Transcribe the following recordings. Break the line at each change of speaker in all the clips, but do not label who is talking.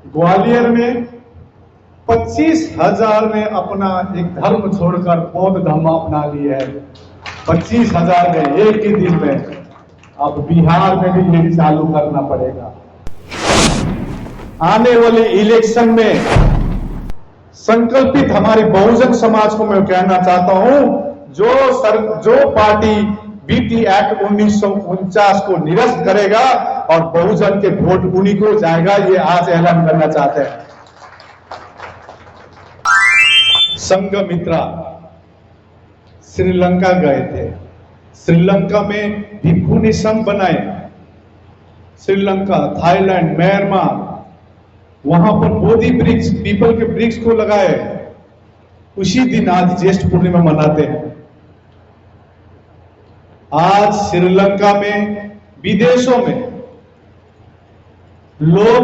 ग्वालियर में 25,000 ने अपना एक धर्म छोड़कर बौद्ध धर्म अपना लिया है। 25,000 में एक ही दिन में। अब बिहार में भी ये चालू करना पड़ेगा। आने वाले इलेक्शन में संकल्पित हमारे बहुजन समाज को मैं कहना चाहता हूं, जो पार्टी बीटी एक्ट 1949 को निरस्त करेगा और बहुजन के वोट उन्हीं को जाएगा, ये आज ऐलान करना चाहते हैं। संघमित्रा श्रीलंका गए थे। श्रीलंका में भिक्खु ने संघ बनाए। श्रीलंका, थाईलैंड, म्यांमार, वहां पर बोधि वृक्ष, पीपल के वृक्ष को लगाए। उसी दिन आज ज्येष्ठ पूर्णिमा मनाते हैं। आज श्रीलंका में, विदेशों में लोग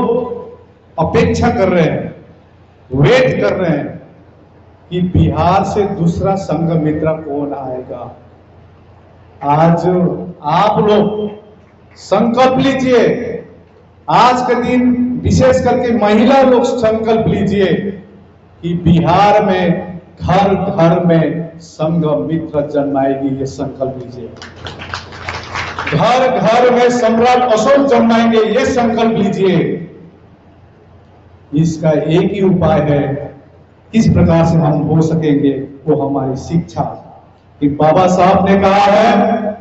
अपेक्षा कर रहे हैं, वेट कर रहे हैं कि बिहार से दूसरा संघमित्रा कौन आएगा। आज आप लोग संकल्प लीजिए। आज के दिन विशेष करके महिला लोग संकल्प लीजिए कि बिहार में घर घर में संघमित्रा जन्माएगी। ये संकल्प लीजिए। घर घर में सम्राट अशोक जन्माएंगे। ये संकल्प लीजिए। इसका एक ही उपाय है, किस प्रकार से हम हो सकेंगे, वो हमारी शिक्षा। कि बाबा साहब ने कहा है,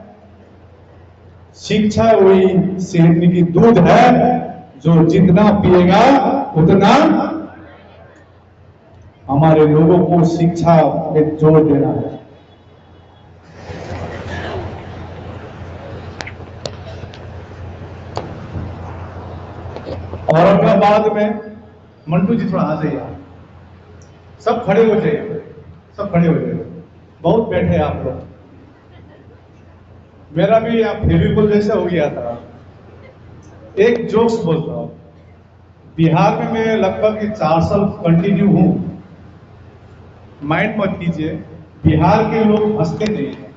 शिक्षा वही शेरनी की दूध है, जो जितना पिएगा उतना। हमारे लोगों को शिक्षा पे जोर देना है। औरंगाबाद में, मंटू जी थोड़ा आ जाइए, सब खड़े हो जाइए, सब खड़े हो जाइए, बहुत बैठे आप लोग। मेरा भी यहाँ फेविकोल जैसा हो गया था। एक जोक्स बोलता हूं। बिहार में मैं लगभग 4 साल कंटिन्यू हूं। माइंड मत कीजिए, बिहार के लोग हंसते नहीं हैं।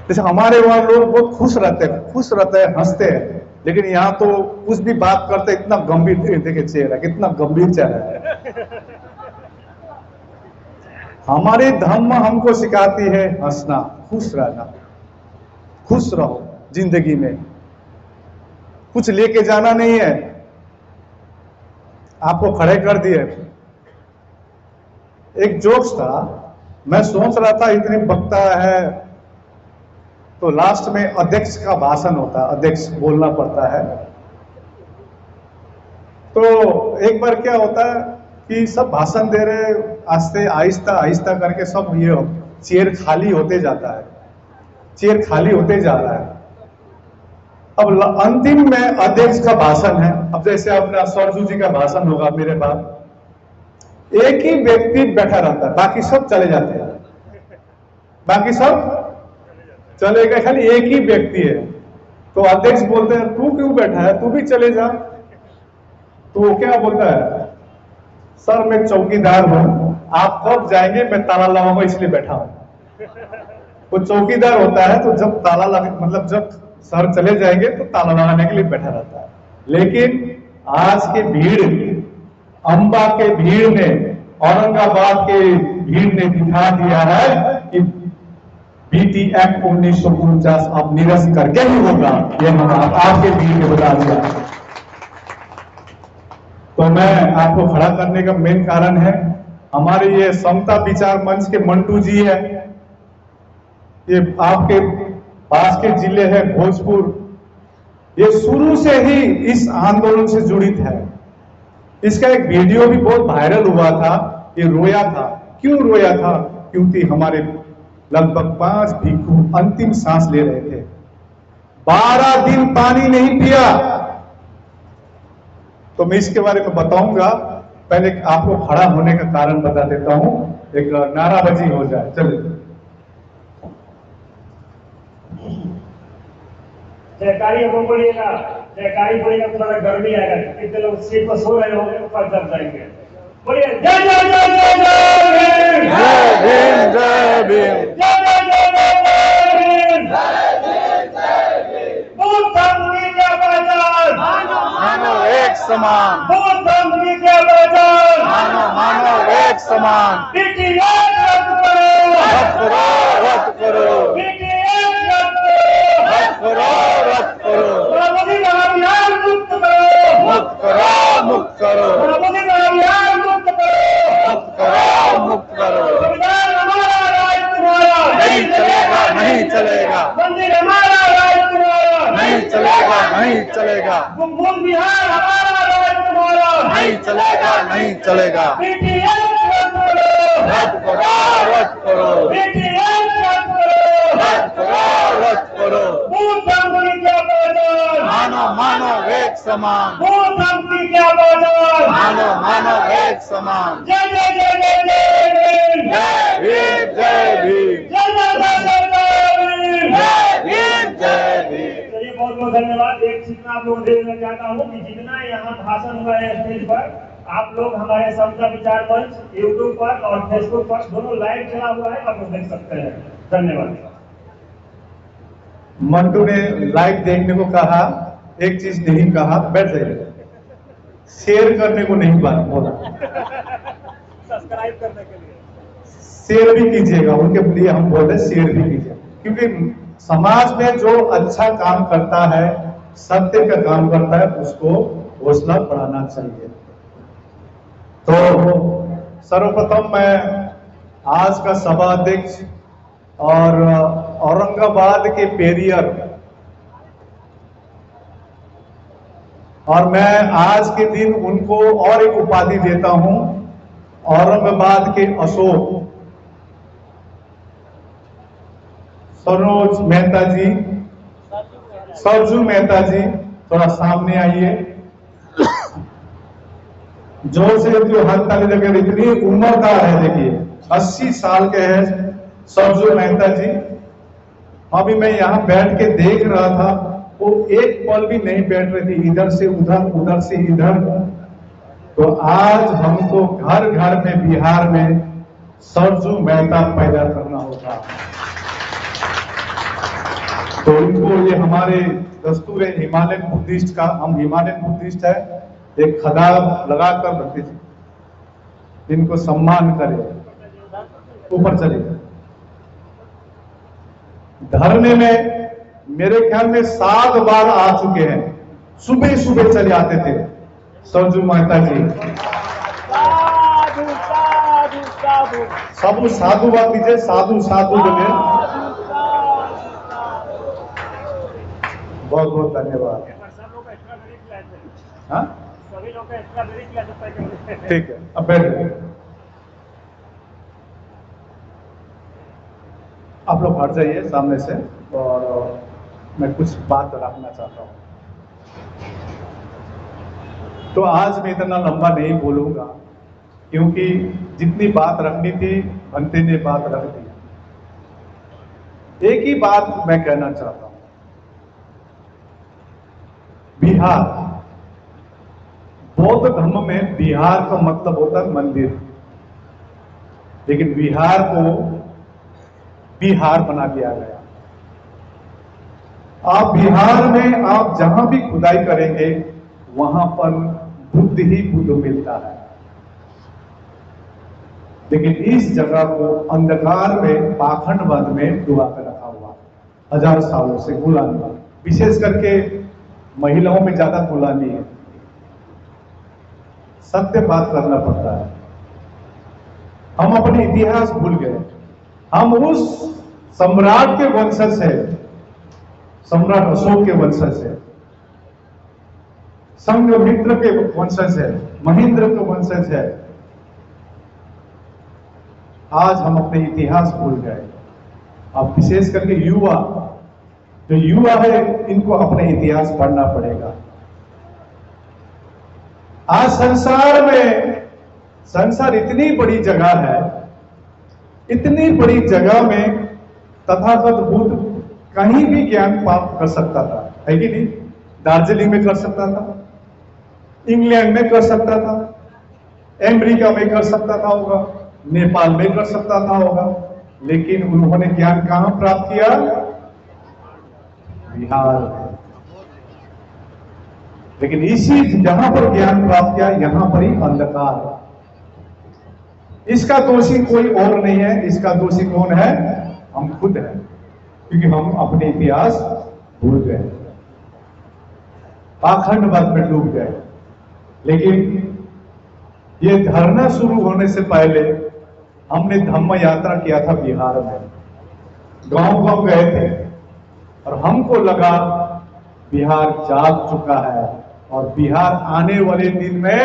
जैसे हमारे वहां लोग बहुत खुश रहते हैं, हंसते हैं। लेकिन यहाँ तो कुछ भी बात करते इतना गंभीर, देखिए चेहरा कितना गंभीर चेहरा है। हमारे धर्म हमको सिखाती है हंसना, खुश रहना। खुश रहो जिंदगी में, कुछ लेके जाना नहीं है। आपको खड़े कर दिए। एक जोक्स था, मैं सोच रहा था इतनी वक्ता है तो लास्ट में अध्यक्ष का भाषण होता है, अध्यक्ष बोलना पड़ता है। तो एक बार क्या होता है कि सब भाषण दे रहे, आस्ते आहिस्ता आहिस्ता करके सब ये चेयर खाली होते जाता है, चेयर खाली होते जा रहा है। अब अंतिम में अध्यक्ष का भाषण है। अब जैसे अपना सरजू जी का भाषण होगा मेरे पास, एक ही व्यक्ति बैठा रहता है, बाकी सब चले जाते हैं, बाकी सब चले गए, खाली एक ही व्यक्ति है। तो अध्यक्ष बोलते हैं, तू क्यों बैठा है, तू भी चले जा। तो वो क्या बोलता है, सर मैं चौकीदार हूं, आप कब जाएंगे मैं ताला लगाऊंगा इसलिए बैठा हूं। वो चौकीदार होता है, तो जब ताला लगे, मतलब जब सर चले जाएंगे तो ताला लगाने के लिए बैठा रहता है। लेकिन आज के भीड़, अंबा के भीड़ ने, औरंगाबाद के भीड़ ने दिखा दिया है कि बीटी एक्ट 1949 अब निरस्त करके ही होगा। ये हम आपके भीड़ ने बता दिया। तो मैं आपको खड़ा करने का मेन कारण है, हमारे ये समता विचार मंच के मंटू जी है, ये आपके पास के जिले है भोजपुर, ये शुरू से ही इस आंदोलन से जुड़ित है। इसका एक वीडियो भी बहुत वायरल हुआ था। ये रोया था। क्यों रोया था? क्योंकि हमारे लगभग 5 भिक्खु अंतिम सांस ले रहे थे, 12 दिन पानी नहीं पिया। तो मैं इसके बारे में बताऊंगा, पहले आपको खड़ा होने का कारण बता देता हूं, एक नाराबाजी हो जाए। चलिए,
जयकारी हम बोलिएगा, जयकारी बोलिएगा, थोड़ा गर्मी आएगा। कितने लोग सीट पर सो रहे होंगे, ऊपर चढ़ जाएंगे। बोलिए जय जय जय जय जय भीम,
जय भीम, जय भीम,
जय जय जय जय भीम, जय भीम, जय भीम। बुद्ध धर्म की जय पहचान,
एक समान,
बूथ की क्या पहचान,
मानो मानो एक समान,
BTS रद्द करो,
रद्द करो, रद्द करो,
BTS रद्द करो,
रद्द करो, रद्द करो,
मोदी का अभियान मुक्त करो,
मुक्त करो, मुक्त करो,
मोदी का अभियान मुक्त करो,
मुक्त करो, मुक्त करो,
संविधान हमारा, राज तुम्हारा,
नहीं चलेगा, नहीं चलेगा,
मंदिर हमारा, राज तुम्हारा,
नहीं चलेगा, नहीं चलेगा,
मूल बिहार हमारा, राज तुम्हारा,
नहीं चलेगा, नहीं चलेगा,
BTS रद्द करो,
रद्द करो, रद्द करो,
BTS रद्द करो,
रद्द करो, रद्द करो,
बूथ की क्या पहचान,
मानो मानो एक समान,
बूथ की क्या पहचान,
मानो मानो एक समान,
जय जय जय जय जय भीम,
जय भीम, जय भीम,
जय जय जय जय जय भीम,
जय भीम, जय भीम।
चलिए बहुत बहुत धन्यवाद। एक सूचना आप लोगों को देना चाहता हूँ कि जितना यहाँ भाषण हुआ है स्टेज पर, आप लोग हमारे समता विचार मंच यूट्यूब पर और फेसबुक पर दोनों लाइव चला हुआ है, आप लोग देख सकते हैं। धन्यवाद।
मंटू ने लाइव देखने को कहा, एक चीज नहीं कहा, बैठ जाइए, शेयर करने को नहीं बोला,
सब्सक्राइब करने के लिए
शेयर भी कीजिएगा, उनके लिए हम बोलते हैं शेयर भी कीजिए, क्योंकि समाज में जो अच्छा काम करता है, सत्य का काम करता है, उसको हौसला बढ़ाना चाहिए। तो सर्वप्रथम मैं आज का सभा अध्यक्ष और औरंगाबाद के पेरियर, और मैं आज के दिन उनको और एक उपाधि देता हूं, औरंगाबाद के अशोक, सरोज मेहता जी, सरजू मेहता जी, थोड़ा सामने आइए, जोर से जो हाथ ताली लगे, इतनी उम्रदार है, देखिए 80 साल के हैं सरजू मेहता जी। अभी मैं यहाँ बैठ के देख रहा था, वो एक पल भी नहीं बैठ रही थी, इधर से उधर, उधर से इधर। तो आज हमको घर घर में बिहार में सरजू मेहता पैदा करना होगा। तो इनको, ये हमारे दस्तूर है हिमालयन बुद्धिस्ट का, हम हिमालयन बुद्धिस्ट है, एक खदा लगाकर रखते थे, इनको सम्मान करें। ऊपर चले, धरने में मेरे ख्याल में 7 बार आ चुके हैं, सुबह सुबह चले आते थे सरजू मेहता जी।
साधु साधु साधु
सब साधु बात दीजिए, साधु साधु बोले। बहुत बहुत धन्यवाद।
सब लोग का एक्स्ट्रा मेरी क्लास है,
हाँ
सभी लोग का एक्स्ट्रा मेरी क्लास है।
ठीक है, अब बैठ जाइए। आप लोग हट जाइए सामने से, और मैं कुछ बात रखना चाहता हूँ। तो आज मैं इतना लंबा नहीं बोलूंगा, क्योंकि जितनी बात रखनी थी बनते ने बात रख दी। एक ही बात मैं कहना चाहता हूँ, बिहार, बौद्ध धर्म में बिहार का मतलब होता है मंदिर, लेकिन बिहार को बिहार बना दिया गया। आप बिहार में आप जहां भी खुदाई करेंगे, वहां पर बुद्ध ही बुद्ध मिलता है, लेकिन इस जगह को अंधकार में, पाखंडवाद में डुबा कर रखा हुआ, 1000 सालों से गुलामी, विशेष करके महिलाओं में ज्यादा गुलामी है। सत्य बात करना पड़ता है। हम अपने इतिहास भूल गए। हम उस सम्राट के वंशज है, सम्राट अशोक के वंशज है, संघमित्र के वंशज है, महेंद्र के वंशज है। आज हम अपने इतिहास भूल गए। अब विशेष करके युवा, जो युवा है, इनको अपने इतिहास पढ़ना पड़ेगा। आज संसार इतनी बड़ी जगह है, इतनी बड़ी जगह में तथागत बुद्ध कहीं भी ज्ञान प्राप्त कर सकता था, है कि नहीं? दार्जिलिंग में कर सकता था, इंग्लैंड में कर सकता था, अमेरिका में कर सकता था होगा, नेपाल में कर सकता था होगा, लेकिन उन्होंने ज्ञान कहां प्राप्त किया? बिहार में। लेकिन इसी जहां पर ज्ञान प्राप्त किया यहां पर ही अंधकार है। इसका दोषी कोई और नहीं है, इसका दोषी कौन है? हम खुद हैं, क्योंकि हम अपने इतिहास भूल गए, पाखंडवाद में डूब गए। लेकिन ये धरना शुरू होने से पहले हमने धम्म यात्रा किया था बिहार में, गांव गांव गए थे और हमको लगा बिहार जाग चुका है और बिहार आने वाले दिन में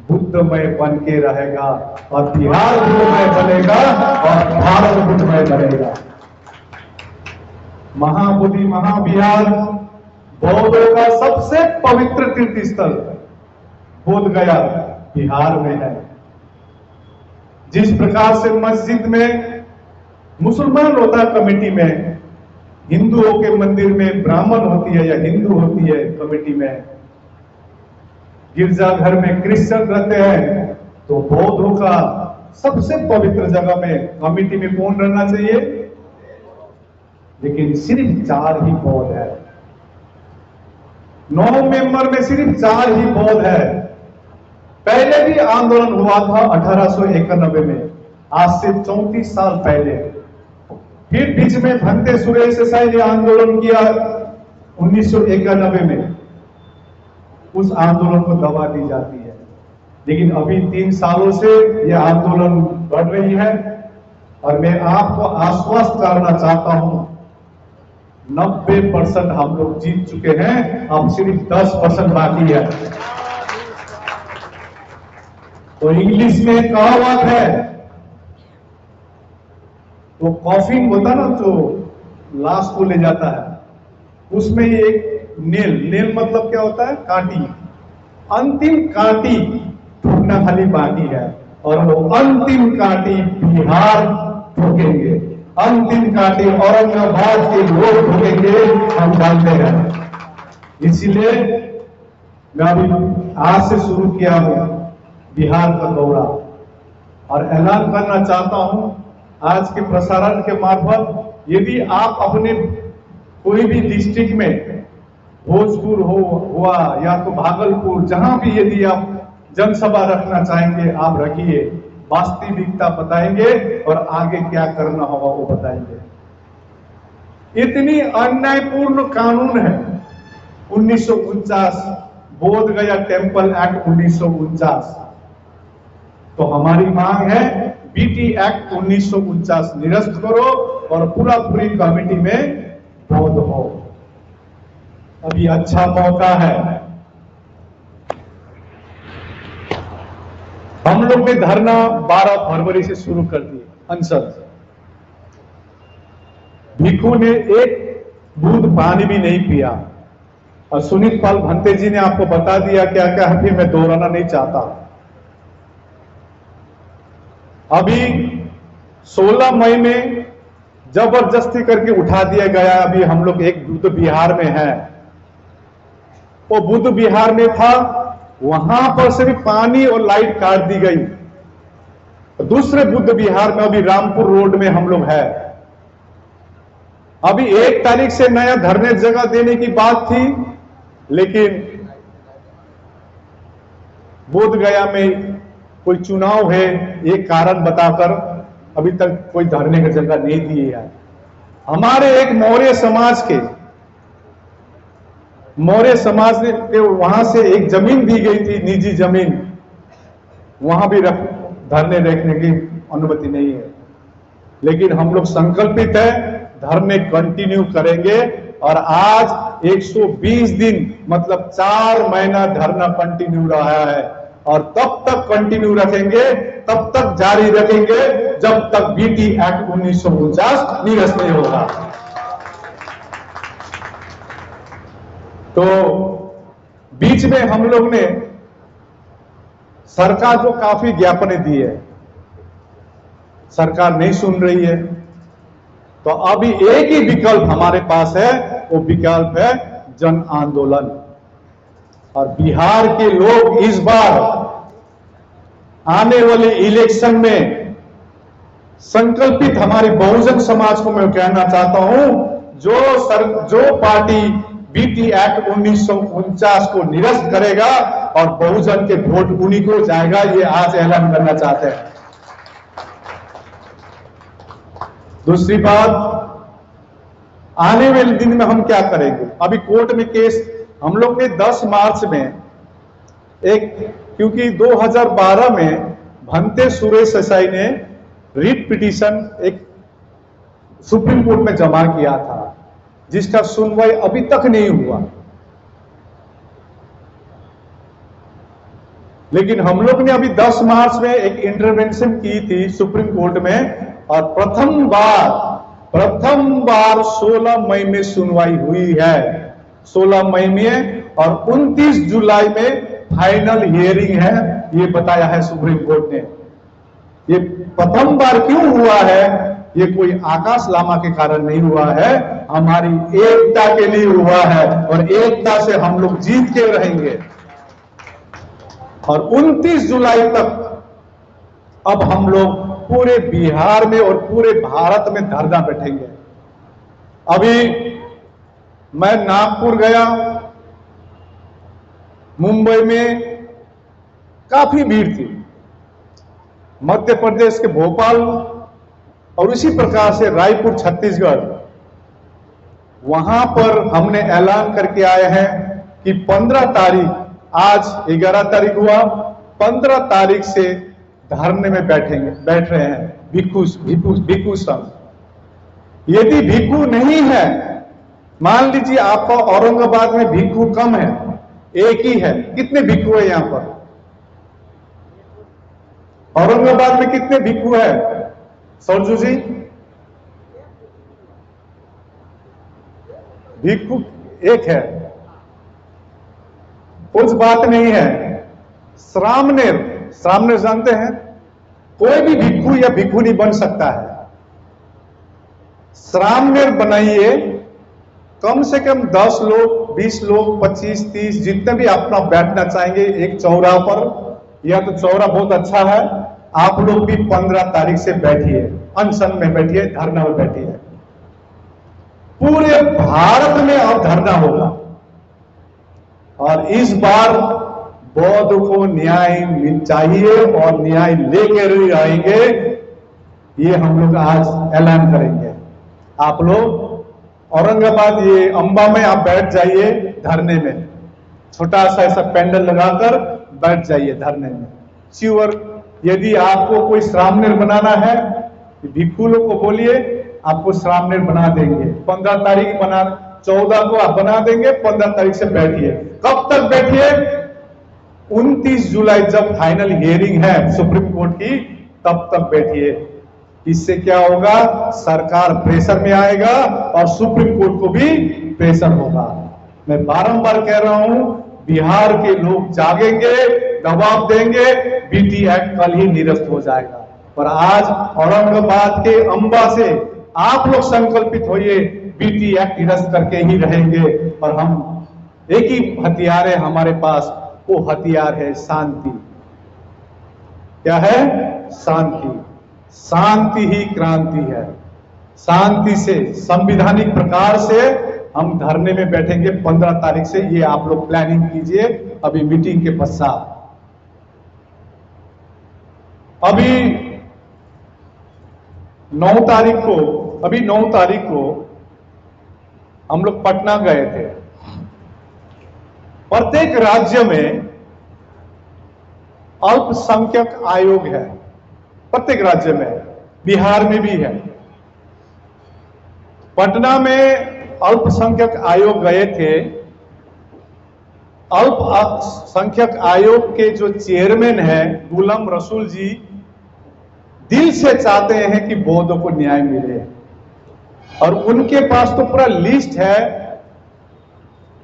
बुद्धमय बन के रहेगा और बिहार बुद्धमय बनेगा और भारत बुद्धमय बनेगा। महाबोधि महाबिहार बौद्धों का सबसे पवित्र तीर्थ स्थल बोध गया बिहार में है। जिस प्रकार से मस्जिद में मुसलमान होता है कमेटी में, हिंदुओं के मंदिर में ब्राह्मण होती है या हिंदू होती है कमेटी में, गिरजाघर में क्रिश्चियन रहते हैं, तो बौद्धों का सबसे पवित्र जगह में कमेटी में कौन रहना चाहिए? लेकिन सिर्फ 4 ही बौद्ध है, 9 मेंबर में सिर्फ 4 ही बौद्ध है। पहले भी आंदोलन हुआ था 1891 में, आज से 34 साल पहले। फिर बीच में भंते सुरेश देसाई ने आंदोलन किया 1991 में, उस आंदोलन को दबा दी जाती है। लेकिन अभी 3 सालों से यह आंदोलन बढ़ रही है और मैं आपको आश्वस्त करना चाहता हूं 90% हम लोग जीत चुके हैं, अब सिर्फ 10% बाकी है। तो इंग्लिश में कहावत है, तो कॉफिंग होता ना जो लाश को ले जाता है, उसमें एक नेल मतलब क्या होता है? कांटी। अंतिम कांटी ठोकना खाली बाकी है और वो अंतिम कांटी बिहार ठोकेंगे, अंतिम कांटी औरंगाबाद के लोग ठोकेंगे, हम जानते हैं। इसीलिए मैं अभी आज से शुरू किया हूं बिहार का दौरा और ऐलान करना चाहता हूं आज के प्रसारण के मार्फत, यदि आप अपने कोई भी डिस्ट्रिक्ट में, भोजपुर हुआ या तो भागलपुर, जहां भी यदि आप जनसभा रखना चाहेंगे आप रखिए, वास्तविकता बताएंगे और आगे क्या करना होगा वो बताएंगे। इतनी अन्यायपूर्ण कानून है 1949 बोध गया टेम्पल एक्ट 1949, तो हमारी मांग है बीटी एक्ट 1949 निरस्त करो और पूरी कमेटी में बौद्ध हो। अभी अच्छा मौका है। हम लोग ने धरना 12 फरवरी से शुरू कर दिए, अनशन। भिक्षु ने एक बूंद पानी भी नहीं पिया और सुनील पाल भंते जी ने आपको बता दिया क्या क्या है, फिर मैं दोहराना नहीं चाहता। अभी 16 मई में जबरदस्ती करके उठा दिया गया। अभी हम लोग एक बुद्ध बिहार में है, वो बुद्ध बिहार में था, वहां पर सिर्फ पानी और लाइट काट दी गई। दूसरे बुद्ध बिहार में अभी रामपुर रोड में हम लोग है। अभी 1 तारीख से नया धरने जगह देने की बात थी, लेकिन बोध गया में कोई चुनाव है, एक कारण बताकर अभी तक कोई धरने की जगह नहीं दी है। हमारे एक मौर्य समाज के वहां से एक जमीन दी गई थी, निजी जमीन, वहां भी धरने रखने की अनुमति नहीं है। लेकिन हम लोग संकल्पित है, धरने कंटिन्यू करेंगे और आज 120 दिन मतलब 4 महीना धरना कंटिन्यू रहा है और तब तक कंटिन्यू रखेंगे, तब तक जारी रखेंगे जब तक बीटी एक्ट 1949 निरस्त नहीं होगा। तो बीच में हम लोग ने सरकार को काफी ज्ञापनें दी है, सरकार नहीं सुन रही है। तो अभी एक ही विकल्प हमारे पास है, वो विकल्प है जन आंदोलन। और बिहार के लोग इस बार आने वाले इलेक्शन में संकल्पित, हमारे बहुजन समाज को मैं कहना चाहता हूं, जो पार्टी बीटी एक्ट 1949 को निरस्त करेगा और बहुजन के वोट उन्हीं को जाएगा, ये आज ऐलान करना चाहते हैं। दूसरी बात, आने वाले दिन में हम क्या करेंगे? अभी कोर्ट में केस हम लोग ने 10 मार्च में क्योंकि 2012 में भंते सुरेश देसाई ने रिट पिटीशन एक सुप्रीम कोर्ट में जमा किया था, जिसका सुनवाई अभी तक नहीं हुआ। लेकिन हम लोग ने अभी 10 मार्च में एक इंटरवेंशन की थी सुप्रीम कोर्ट में, और प्रथम बार 16 मई में सुनवाई हुई है, 16 मई में, और 29 जुलाई में फाइनल हियरिंग है, ये बताया है सुप्रीम कोर्ट ने। ये प्रथम बार क्यों हुआ है? ये कोई आकाश लामा के कारण नहीं हुआ है, हमारी एकता के लिए हुआ है, और एकता से हम लोग जीत के रहेंगे। और 29 जुलाई तक अब हम लोग पूरे बिहार में और पूरे भारत में धरना बैठेंगे। अभी मैं नागपुर गया, मुंबई में काफी भीड़ थी, मध्य प्रदेश के भोपाल और इसी प्रकार से रायपुर छत्तीसगढ़, वहां पर हमने ऐलान करके आए हैं कि 15 तारीख, आज 11 तारीख हुआ, 15 तारीख से धरने में बैठ रहे हैं भिक्षु संघ। यदि भिक्षु नहीं है, मान लीजिए आपका औरंगाबाद में भिक्षु कम है, एक ही है, कितने भिक्षु है यहां पर? औरंगाबाद में कितने भिक्षु है सरजू जी? भिक्षु एक है, कुछ बात नहीं है। श्रामनेर जानते हैं? कोई भी भिक्षु या भिक्षुनी बन सकता है। श्रामनेर बनाइए, कम से कम 10 लोग, 20 लोग, 25, 30, जितने भी अपना बैठना चाहेंगे एक चौराहे पर, या तो चौरा बहुत अच्छा है, आप लोग भी 15 तारीख से बैठिए, अनशन में बैठिए, धरना में बैठिए। पूरे भारत में अब धरना होगा, और इस बार बौद्ध को न्याय मिल चाहिए और न्याय लेकर ही आएंगे, ये हम लोग आज ऐलान करेंगे। आप लोग औरंगाबाद, ये अंबा में आप बैठ जाइए धरने में, छोटा सा ऐसा पेंडल लगाकर बैठ जाइए धरने में। श्योर, यदि आपको कोई श्रामनेर बनाना है, भिक्षु लोग को बोलिए, आपको श्रामनेर बना देंगे। 15 तारीख बना, 14 को आप बना देंगे, 15 तारीख से बैठिए। कब तक बैठिए? 29 जुलाई जब फाइनल हियरिंग है सुप्रीम कोर्ट की, तब तक बैठिए। इससे क्या होगा? सरकार प्रेशर में आएगा और सुप्रीम कोर्ट को भी प्रेशर होगा। मैं बारंबार कह रहा हूं, बिहार के लोग जागेंगे, दबाव देंगे, बीटी एक्ट कल ही निरस्त हो जाएगा। और आज औरंगाबाद के अंबा से आप लोग संकल्पित होइए, बीटी एक्ट निरस्त करके ही रहेंगे। और हम एक ही हथियार है हमारे पास, वो हथियार है शांति। क्या है? शांति। शांति ही क्रांति है। शांति से, संवैधानिक प्रकार से हम धरने में बैठेंगे 15 तारीख से। ये आप लोग प्लानिंग कीजिए अभी मीटिंग के पश्चात। अभी 9 तारीख को हम लोग पटना गए थे। प्रत्येक राज्य में अल्पसंख्यक आयोग है, प्रत्येक राज्य में, बिहार में भी है। पटना में अल्पसंख्यक आयोग गए थे। अल्पसंख्यक आयोग के जो चेयरमैन है गुलाम रसूल जी, दिल से चाहते हैं कि बौद्धों को न्याय मिले, और उनके पास तो पूरा लिस्ट है।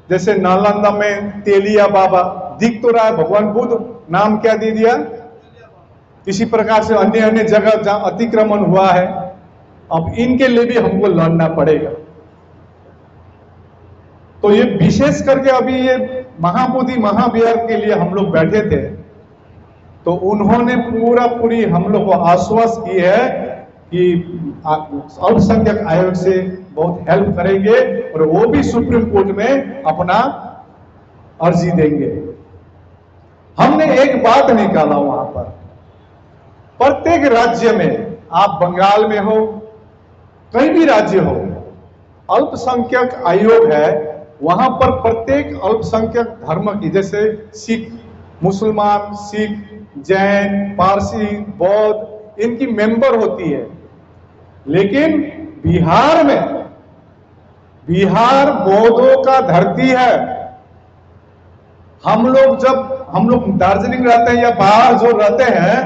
जैसे नालंदा में तेलिया बाबा, दिख तो रहा है भगवान बुद्ध, नाम क्या दे दिया? इसी प्रकार से अन्य अन्य जगह जहां अतिक्रमण हुआ है, अब इनके लिए भी हमको लड़ना पड़ेगा। तो ये विशेष करके अभी ये महाबोधि महाविहार के लिए हम लोग बैठे थे, तो उन्होंने पूरी हम लोग को आश्वस्त की है कि अल्पसंख्यक आयोग से बहुत हेल्प करेंगे और वो भी सुप्रीम कोर्ट में अपना अर्जी देंगे। हमने एक बात निकाला वहां पर, प्रत्येक राज्य में, आप बंगाल में हो, कहीं भी राज्य हो, अल्पसंख्यक आयोग है, वहां पर प्रत्येक अल्पसंख्यक धर्म की, जैसे सिख, मुसलमान, सिख, जैन, पारसी, बौद्ध, इनकी मेंबर होती है। लेकिन बिहार में, बिहार बौद्धों का धरती है। हम लोग दार्जिलिंग रहते हैं या बाहर जो रहते हैं,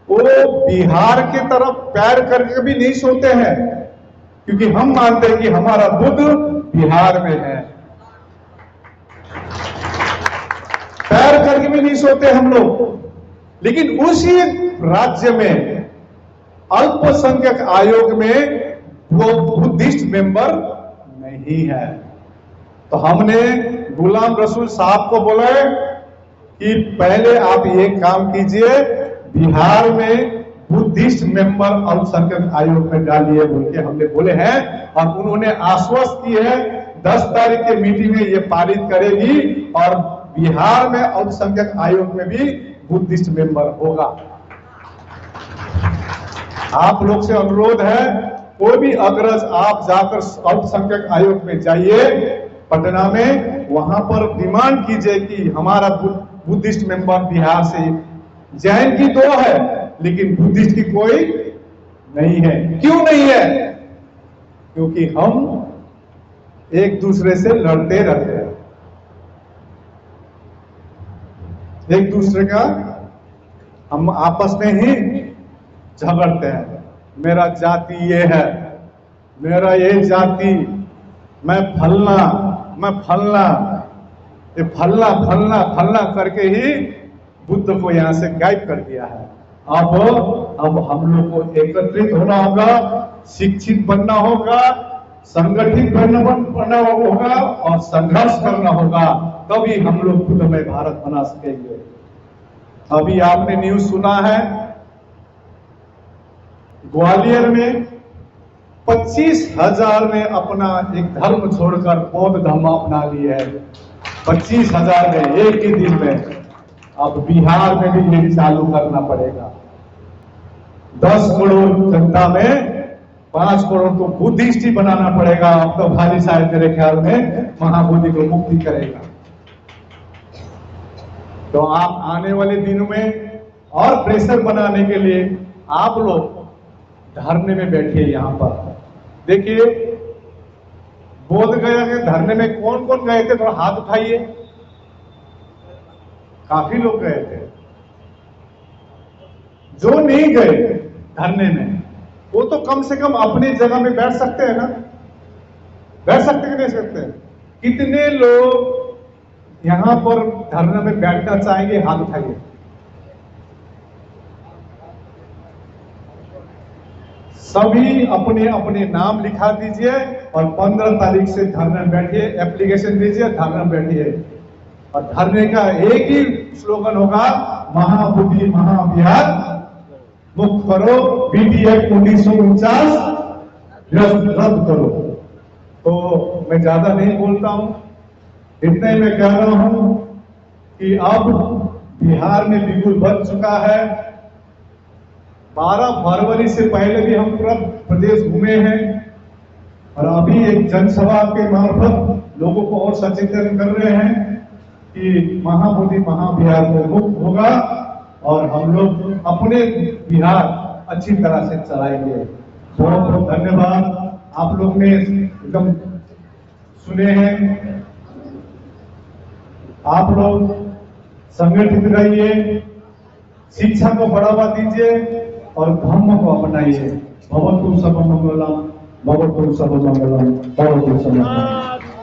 वो बिहार के तरफ पैर करके भी नहीं सोते हैं, क्योंकि हम मानते हैं कि हमारा बुद्ध बिहार में है। पैर करके भी नहीं सोते हम लोग। लेकिन उसी राज्य में अल्पसंख्यक आयोग में वो बुद्धिस्ट मेंबर नहीं है। तो हमने गुलाम रसूल साहब को बोला कि पहले आप ये काम कीजिए, बिहार में बुद्धिस्ट मेंबर अल्पसंख्यक आयोग में डालिए बोल के हमने बोले हैं। और उन्होंने आश्वस्त की है 10 तारीख के मीटिंग में ये पारित करेगी और बिहार में अल्पसंख्यक आयोग में भी बुद्धिस्ट मेंबर होगा। आप लोग से अनुरोध है, कोई भी अग्रज आप जाकर अल्पसंख्यक आयोग में जाइए पटना में, वहां पर डिमांड कीजिए कि हमारा बुद्धिस्ट मेंबर बिहार से, जैन की 2 है लेकिन बुद्धिस्ट की कोई नहीं है। क्यों नहीं है? क्योंकि हम एक दूसरे से लड़ते रहते हैं, एक दूसरे का हम आपस में ही झगड़ते हैं। मेरा जाति ये है, मेरा ये जाति, मैं फलना, ये फलना फलना फलना करके ही बुद्ध को यहां से गायब कर दिया है। अब हम लोग को एकत्रित होना होगा, शिक्षित बनना होगा, संगठित बनना होगा और संघर्ष करना होगा, तभी हम लोग खुदमय भारत बना सकेंगे। अभी आपने न्यूज सुना है, ग्वालियर में 25,000 ने अपना एक धर्म छोड़कर बौद्ध धर्म अपना लिया है। 25,000 ने एक ही दिन में। अब बिहार में भी ये चालू करना पड़ेगा। 10 करोड़ जनता में 5 करोड़ को बुद्धिस्ट ही बनाना पड़ेगा। अब तो भारी साहब मेरे ख्याल में महाबोधि को मुक्ति करेगा। तो आप आने वाले दिनों में और प्रेशर बनाने के लिए आप लोग धरने में बैठिए। यहां पर देखिए, बोध गया के धरने में कौन कौन गए थे? थोड़ा हाथ उठाइए। काफी लोग गए थे। जो नहीं गए धरने में, वो तो कम से कम अपनी जगह में बैठ सकते हैं ना? बैठ सकते कि नहीं सकते? कितने लोग यहां पर धरने में बैठना चाहेंगे? हाथ उठाइए। सभी अपने अपने नाम लिखा दीजिए और 15 तारीख से धरने में बैठिए। एप्लीकेशन दीजिए, धरने में बैठिए। और धरने का एक ही स्लोगन होगा, महाबोधि महाविहार मुक्त करो, बीटी एक्ट 1949 रद्द करो। तो मैं ज्यादा नहीं बोलता हूं, इतने में कह रहा हूं कि अब बिहार में बिगुल बच चुका है। 12 फरवरी से पहले भी हम पूरा प्रदेश घूमे हैं और अभी एक जनसभा के मार्फत लोगों को और सचेतन कर रहे हैं कि महाबोधि महाविहार को मुक्त होगा और हम लोग अपने बिहार अच्छी तरह से चलाएंगे। बहुत बहुत धन्यवाद। आप लोग ने एकदम सुने हैं। आप लोग संगठित रहिए, शिक्षा को बढ़ावा दीजिए और धर्म को अपनाइए। भवतु सर्वमंगलम, भवतु सर्वमंगलम, भवतु सर्वमंगलम।